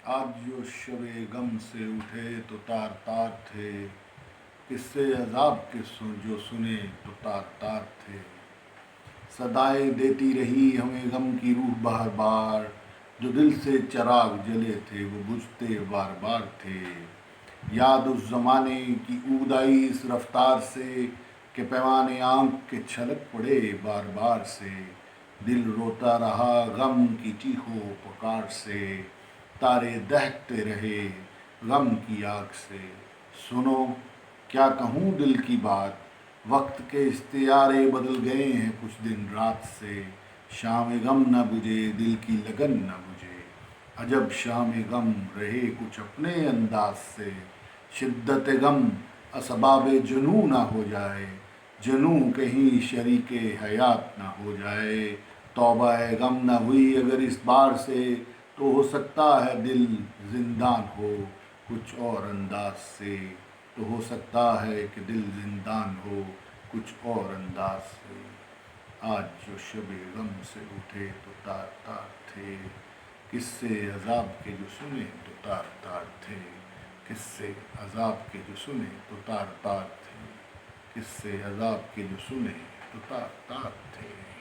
آج جو شب غم سے اٹھے تو تار تار تھے، قصے عذاب کے جو سنے تو تار تار تھے۔ صدائیں دیتی رہی ہمیں غم کی روح بار بار، جو دل سے چراغ جلے تھے وہ بجھتے بار بار تھے۔ یاد اس زمانے کی عود آئی اس رفتار سے، کہ پیمانے آنکھ کے چھلک پڑے بار بار سے۔ دل روتا رہا غم کی چیخ و پکار سے، تارے دہکتے رہے غم کی آگ سے۔ سنو کیا کہوں دل کی بات، وقت کے استعارے بدل گئے ہیں کچھ دن رات سے۔ شام غم نہ بجھے دل کی لگن نہ بجھے، عجب شام غم رہے کچھ اپنے انداز سے۔ شدت غم اسباب جنوں نہ ہو جائے، جنوں کہیں شریک حیات نہ ہو جائے۔ توبہ غم نہ ہوئی اگر اس بار سے، تو ہو سکتا ہے دل زندان ہو کچھ اور انداز سے۔ تو ہو سکتا ہے کہ دل زندان ہو کچھ اور انداز سے۔ آج جو شب غم سے اٹھے تو تار تار تھے، قصے عذاب کے جو سنے تو تار تار تھے۔ قصے عذاب کے جو سنے تو تار تار تھے، قصے عذاب کے جو سنے تو تار تار تھے۔